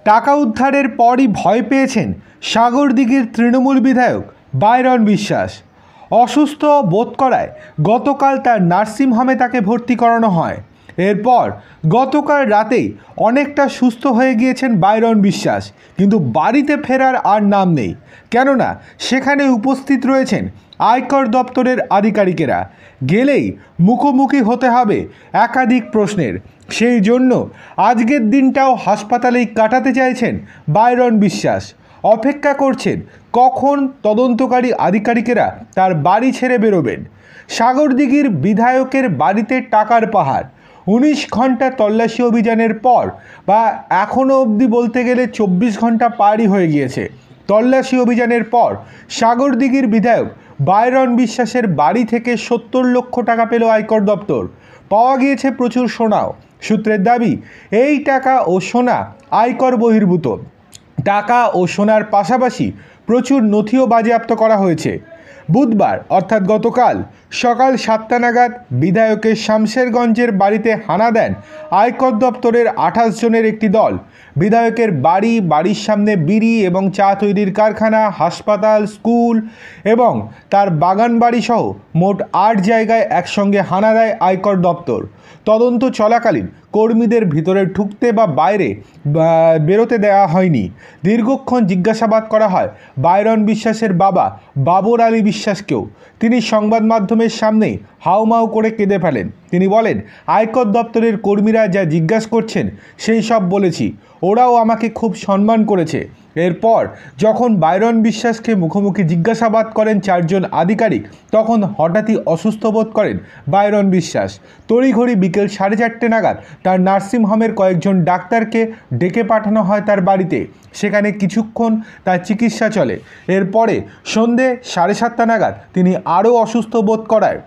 টাকা উদ্ধারের পরই ভয় পেয়েছেন সাগরদিঘির তৃণমূল বিধায়ক বাইরন বিশ্বাস। অসুস্থ বোধ করায় গতকাল তার নার্সিংহোমে তাকে ভর্তি করানো হয়। এরপর গতকাল রাতেই অনেকটা সুস্থ হয়ে গিয়েছেন বাইরন বিশ্বাস, কিন্তু বাড়িতে ফেরার আর নাম নেই। কেননা সেখানে উপস্থিত রয়েছেন আয়কর দপ্তরের আধিকারিকেরা। গেলেই মুখোমুখি হতে হবে একাধিক প্রশ্নের। সেই জন্য আজকের দিনটাও হাসপাতালেই কাটাতে চাইছেন বাইরন বিশ্বাস। অপেক্ষা করছেন কখন তদন্তকারী আধিকারিকেরা তার বাড়ি ছেড়ে বেরোবেন। সাগরদিঘির বিধায়কের বাড়িতে টাকার পাহাড়। 19 ঘন্টা তল্লাশি অভিযানের পর বা এখনও অবধি বলতে গেলে 24 ঘন্টা পারই হয়ে গিয়েছে। তল্লাশি অভিযানের পর সাগরদিঘির বিধায়ক বাইরন বিশ্বাসের বাড়ি থেকে 70 লক্ষ টাকা পেল আয়কর দপ্তর। পাওয়া গিয়েছে প্রচুর সোনাও। সূত্রের দাবি, এই টাকা ও সোনা আয়কর বহির্ভূত। টাকা ও সোনার পাশাপাশি প্রচুর নথিও বাজেয়াপ্ত করা হয়েছে। বুধবার অর্থাৎ গতকাল সকাল 7টা নাগাদ বিধায়কের শামশেরগঞ্জের বাড়িতে হানা দেন আয়কর দপ্তরের 28 জনের একটি দল। বিধায়কের বাড়ির সামনে বিড়ি এবং চা তৈরির কারখানা, হাসপাতাল, স্কুল এবং তার বাগান বাড়ি সহ মোট 8 জায়গায় একসঙ্গে হানা দেয় আয়কর দপ্তর। তদন্ত চলাকালীন কর্মীদের ভিতরে ঢুকতে বা বাইরে বেরোতে দেওয়া হয়নি। দীর্ঘক্ষণ জিজ্ঞাসাবাদ করা হয় বাইরন বিশ্বাসের বাবা বাবর আলী বিশ্বাসকেও। তিনি সংবাদ মাধ্যমের সামনেই হাউমাউ করে কেঁদে ফেলেন। তিনি বলেন, আয়কর দপ্তরের কর্মীরা যা জিজ্ঞাসা করছেন সেই সব বলেছি, ওরাও আমাকে খুব সম্মান করেছে। এরপর যখন বাইরন বিশ্বাসকে মুখোমুখি জিজ্ঞাসাবাদ করেন 4 জন আধিকারিক, তখন হঠাৎই অসুস্থ বোধ করেন বাইরন বিশ্বাস। তড়িঘড়ি বিকেল 4:30 নাগাদ তার নার্সিংহোমের কয়েকজন ডাক্তারকে ডেকে পাঠানো হয় তার বাড়িতে। সেখানে কিছুক্ষণ তার চিকিৎসা চলে। এরপরে সন্ধে 7:30 নাগাদ তিনি আরও অসুস্থ বোধ করায়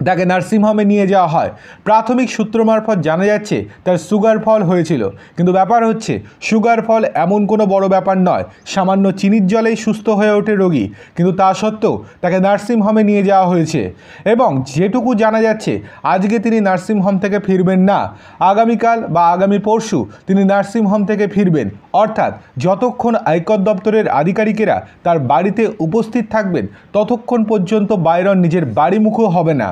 তাকে নার্সিংহোমে নিয়ে যাওয়া হয়। প্রাথমিক সূত্র মারফত জানা যাচ্ছে তার সুগার ফল হয়েছিল, কিন্তু ব্যাপার হচ্ছে সুগার ফল এমন কোনো বড় ব্যাপার নয়। সামান্য চিনির জলেই সুস্থ হয়ে ওঠে রোগী, কিন্তু তা সত্ত্বেও তাকে নার্সিংহোমে নিয়ে যাওয়া হয়েছে এবং যেটুকু জানা যাচ্ছে আজকে তিনি নার্সিংহোম থেকে ফিরবেন না। আগামীকাল বা আগামী পরশু তিনি নার্সিংহোম থেকে ফিরবেন। অর্থাৎ যতক্ষণ আয়কর দপ্তরের আধিকারিকেরা তার বাড়িতে উপস্থিত থাকবেন ততক্ষণ পর্যন্ত বাইরন নিজের বাড়িমুখও হবে না।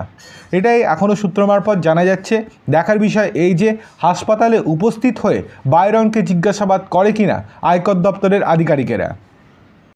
এটাই এখনও সূত্র মারফত জানা যাচ্ছে। দেখার বিষয় এই যে হাসপাতালে উপস্থিত হয়ে বাইরনকে জিজ্ঞাসাবাদ করে কিনা আয়কর দপ্তরের আধিকারিকেরা।